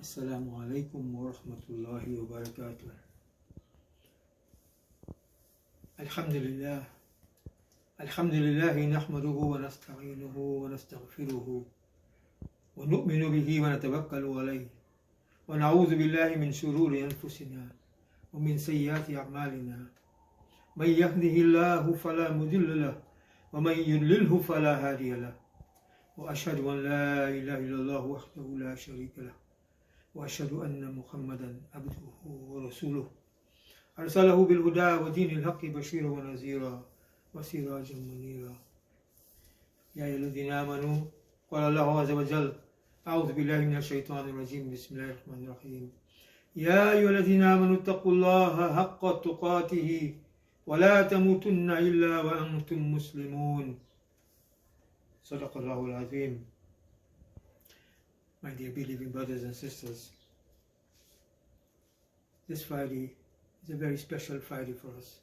Assalamu alaikum wa rahmatullahi wa barakatuh. Alhamdulillah. Alhamdulillah nahmaduhu wa nasta'inuhu wa nastaghfiruhu wa nu'minu bihi wa natawakkalu alayhi wa na'udhu billahi min shururi anfusina wa min sayyiati a'malina. Man yahdihillahu fala mudilla lahu wa man yudlilhu fala hadiya lahu. Wa ashhadu an la ilaha illallah wahdahu la sharika lahu. وأشهد أن محمدا عبده ورسوله أرسله بالهدى ودين الحق بشيرا ونذيرا وسراجا منيرا. يا أيها الذين آمنوا قال الله عز وجل أعوذ بالله من الشيطان الرجيم بسم الله الرحمن الرحيم. يا أيها الذين آمنوا اتقوا الله حق تقاته ولا تموتن إلا وأنتم مسلمون. صدق الله العظيم. My dear believing brothers and sisters, this Friday is a very special Friday for us.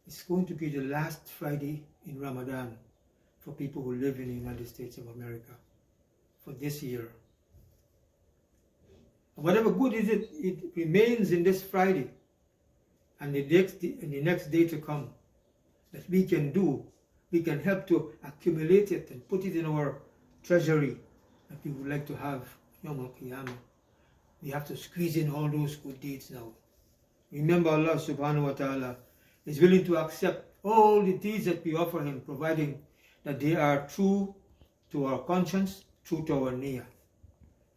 It's going to be the last Friday in Ramadan for people who live in the United States of America for this year. And whatever good is it remains in this Friday and the next day to come that we can do, we can help to accumulate it and put it in our treasury that we would like to have Yawm al-Qiyamah. We have to squeeze in all those good deeds now. Remember, Allah subhanahu wa ta'ala is willing to accept all the deeds that we offer Him, providing that they are true to our conscience, true to our niyyah.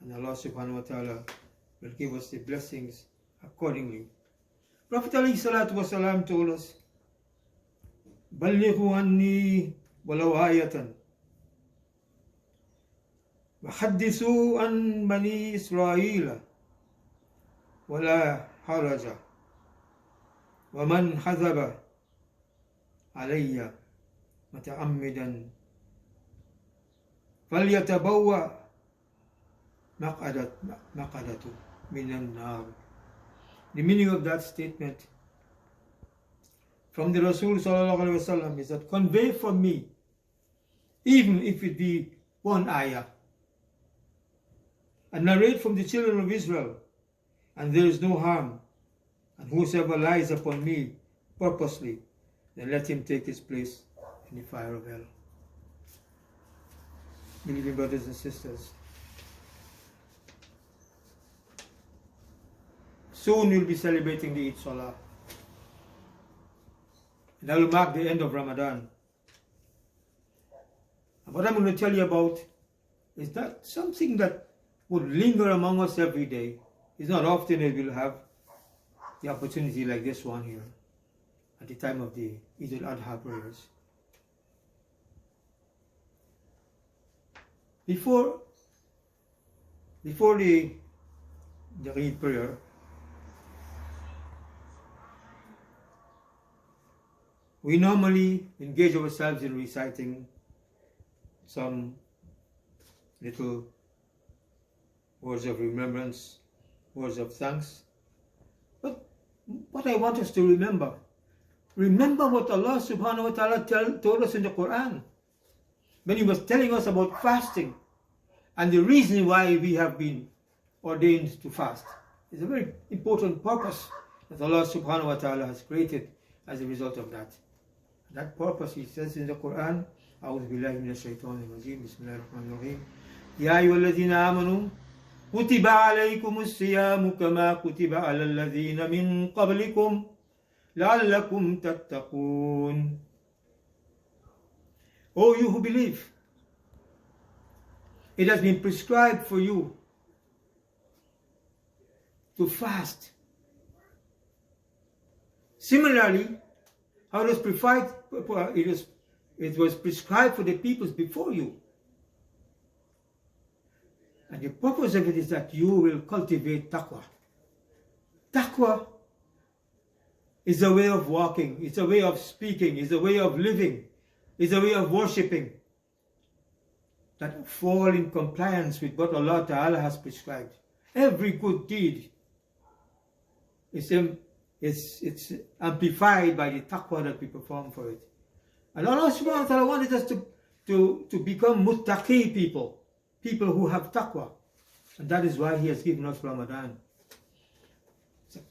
And Allah subhanahu wa ta'ala will give us the blessings accordingly. Prophet alayhi salatu wasalam told us, "Ballighu anni walau ayatan. وحدثوا عن بني إسرائيل ولا حرج ومن حذب علي متعمدا فليتبوأ مقعدته من النار." The meaning of that statement from the Rasul sallallahu alaihi wasallam is that convey from me, even if it be one ayah, and narrate from the children of Israel, and there is no harm, and whosoever lies upon me purposely, then let him take his place in the fire of hell. Believing brothers and sisters, soon we'll be celebrating the Eid Salah, and that will mark the end of Ramadan. And what I'm going to tell you about is that something that would linger among us every day. It's not often that we'll have the opportunity like this one here at the time of the Eid al-Adha prayers. Before the Eid prayer, we normally engage ourselves in reciting some little words of remembrance, words of thanks. But what I want us to remember what Allah subhanahu wa ta'ala told us in the Quran when He was telling us about fasting and the reason why we have been ordained to fast. It's a very important purpose that Allah subhanahu wa ta'ala has created as a result of that. That purpose, He says in the Quran, أعوذ بالله من الشيطان الرجيم بسم الله الرحمن الرحيم. يا أيها الذين آمنوا كتب عليكم الصيام كما كتب على الذين من قبلكم لعلكم تتقون. O you who believe, it has been prescribed for you to fast. Similarly, how it was prescribed for the peoples before you. And the purpose of it is that you will cultivate taqwa. Taqwa is a way of walking, it's a way of speaking, it's a way of living, it's a way of worshipping that fall in compliance with what Allah Ta'ala has prescribed. Every good deed is amplified by the taqwa that we perform for it. And Allah subhanahu wa ta'ala wanted us to become muttaqi people who have taqwa. And that is why he has given us Ramadan.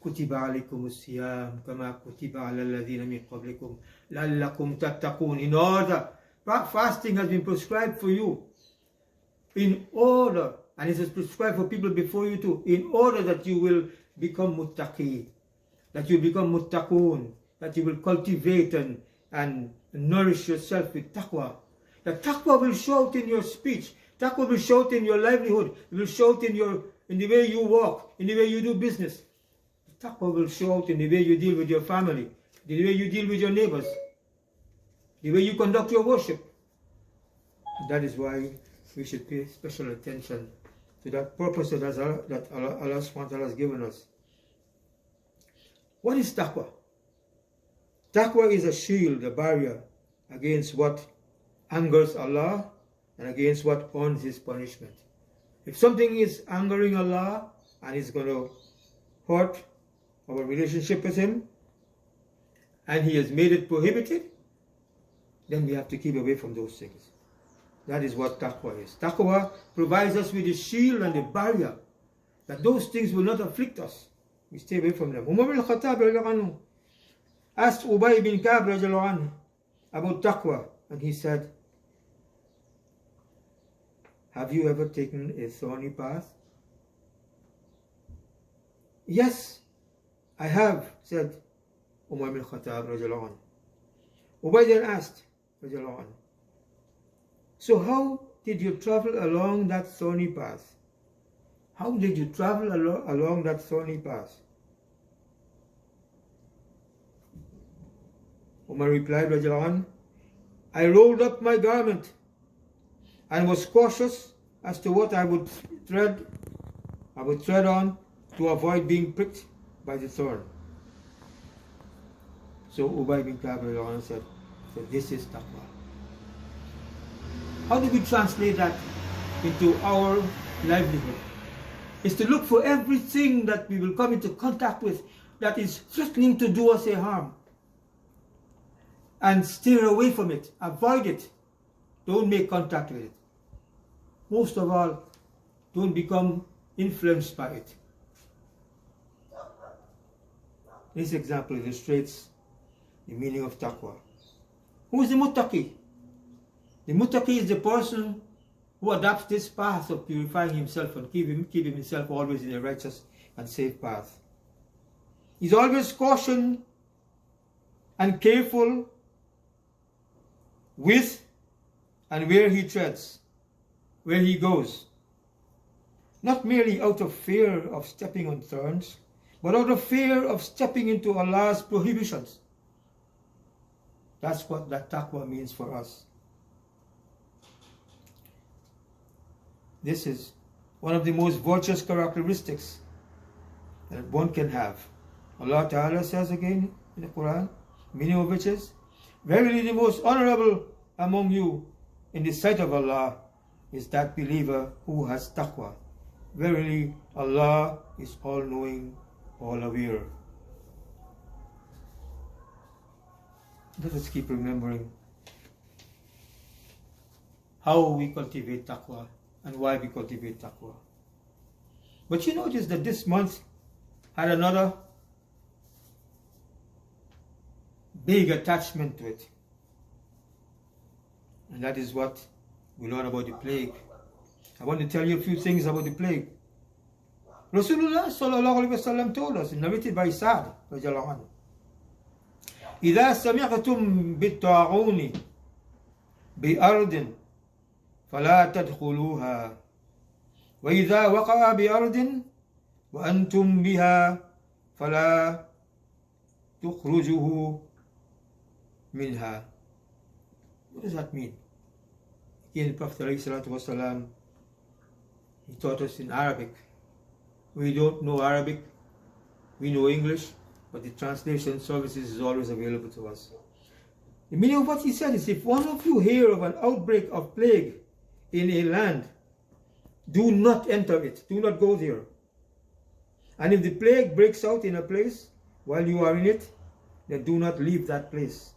كتب عليكم الصيام كما كتب على الذين من قبلكم لعلكم تتقون. In order, fasting has been prescribed for you. In order, and it is prescribed for people before you too, in order that you will become muttaqi, that you become muttaqun, that you will cultivate and nourish yourself with taqwa. The taqwa will show out in your speech, taqwa will show out in your livelihood, it will show out in the way you walk, in the way you do business. Taqwa will show out in the way you deal with your family, the way you deal with your neighbors, the way you conduct your worship. That is why we should pay special attention to that purpose that Allah SWT has given us. What is taqwa? Taqwa is a shield, a barrier against what angers Allah and against what earns His punishment. If something is angering Allah and is going to hurt our relationship with Him, and He has made it prohibited, then we have to keep away from those things. That is what taqwa is. Taqwa provides us with a shield and a barrier that those things will not afflict us. We stay away from them. Umar bin Khattab asked Ubay bin Ka'b about taqwa, and he said, have you ever taken a thorny path? Yes, I have, said Umar bin Khattab. Ubay then asked, so how did you travel along that thorny path? How did you travel along that thorny path? Umar replied, I rolled up my garment and was cautious as to what I would tread on to avoid being pricked by the thorn. So Ubay bin Ka'b said, this is taqwa. How do we translate that into our livelihood? It's to look for everything that we will come into contact with that is threatening to do us a harm, and steer away from it, avoid it, don't make contact with it. Most of all, don't become influenced by it. This example illustrates the meaning of taqwa. Who is the muttaqi? The muttaqi is the person who adopts this path of purifying himself and keeping himself always in a righteous and safe path. He's always cautioned and careful with and where he treads, where he goes. Not merely out of fear of stepping on thorns, but out of fear of stepping into Allah's prohibitions. That's what that taqwa means for us. This is one of the most virtuous characteristics that one can have. Allah Ta'ala says again in the Quran, meaning of which is, verily the most honorable among you in the sight of Allah is that believer who has taqwa. Verily Allah is all-knowing, all-aware. Let us keep remembering how we cultivate taqwa and why we cultivate taqwa. But you notice that this month had another big attachment to it. And that is what we learn about the plague. I want to tell you a few things about the plague. Rasulullah sallallahu alaihi wasallam told us, narrated by Sa'd radiallahu anhu, إذا سمعتم بالطاعون بأرض فلا تدخلوها وإذا وقع بأرض وأنتم بها فلا تخرجوه منها. What does that mean? Again, the Prophet ﷺ, he taught us in Arabic. We don't know Arabic, we know English, but the translation services is always available to us. The meaning of what he said is, if one of you hear of an outbreak of plague in a land, do not enter it, do not go there. And if the plague breaks out in a place while you are in it, then do not leave that place.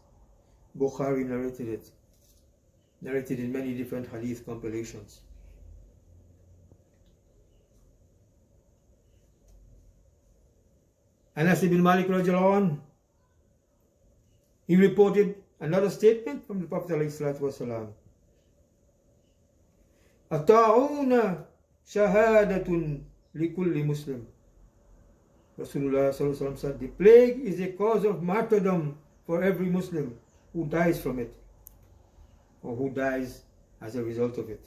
Bukhari narrated it, narrated in many different hadith compilations. Anas ibn Malik radiallahu anhu, he reported another statement from the Prophet ﷺ. Ata'una shahadatun likulli Muslim. Rasulullah ﷺ said, the plague is a cause of martyrdom for every Muslim who dies from it, or who dies as a result of it.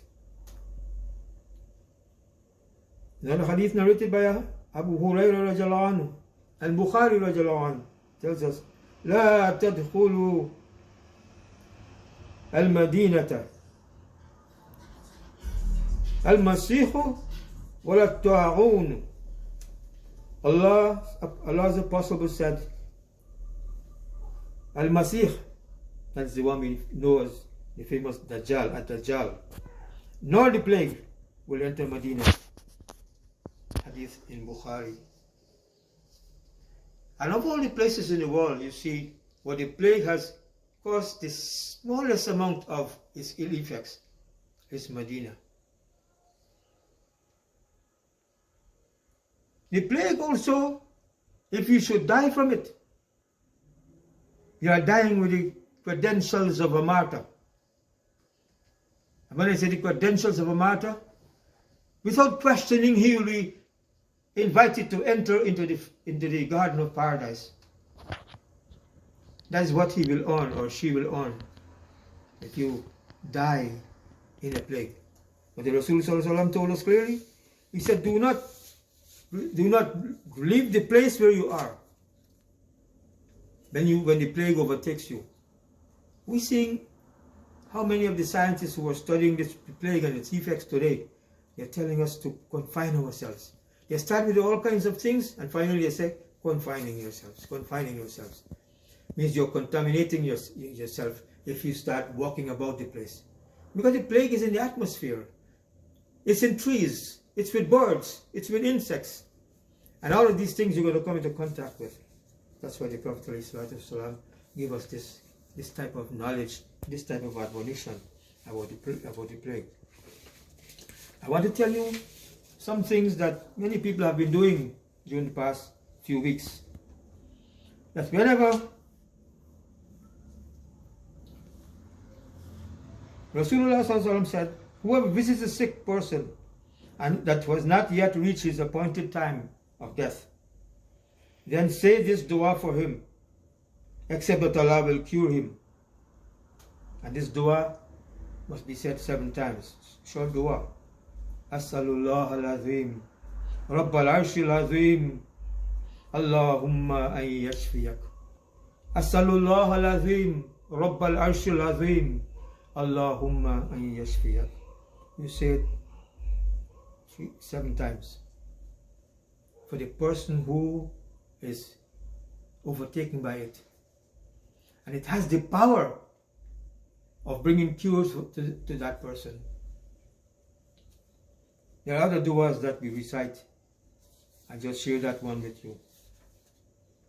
Another hadith narrated by Abu Hurairah radiallahu anhu, Al-Bukhari radiallahu anhu, tells us, لا تدخلوا المدينة المسيح ولا الطاعون. Allah's Apostle said, Al-Masih, that's the one we know as the famous Dajjal, Ad-Dajjal, nor the plague will enter Medina. Hadith in Bukhari. And of all the places in the world, you see, where the plague has caused the smallest amount of its ill effects is Medina. The plague also, if you should die from it, you are dying with the credentials of a martyr. And when I say the credentials of a martyr, without questioning, he will be invited to enter into the garden of paradise. That is what he will earn, or she will earn, if you die in a plague. But the Rasul told us clearly, he said, do not leave the place where you are when the plague overtakes you. We're seeing how many of the scientists who are studying this plague and its effects today, they're telling us to confine ourselves. They start with all kinds of things, and finally they say, confining yourselves. Confining yourselves means you're contaminating yourself if you start walking about the place. Because the plague is in the atmosphere. It's in trees. It's with birds. It's with insects. And all of these things you're going to come into contact with. That's why the Prophet ﷺ gave us this type of knowledge, this type of admonition about the plague. I want to tell you some things that many people have been doing during the past few weeks. That whenever Rasulullah ﷺ said, whoever visits a sick person and that was not yet reached his appointed time of death, then say this dua for him, except that Allah will cure him. And this dua must be said 7 times. Short dua. As'alullah al-azim, Rabbal arshil azim, Allahumma an yashfiyak. As'alullah al-azim, Rabbal arshil azim, Allahumma an yashfiyak. You say it 7 times. For the person who is overtaken by it. And it has the power of bringing cures to that person. There are other duas that we recite. I just share that one with you.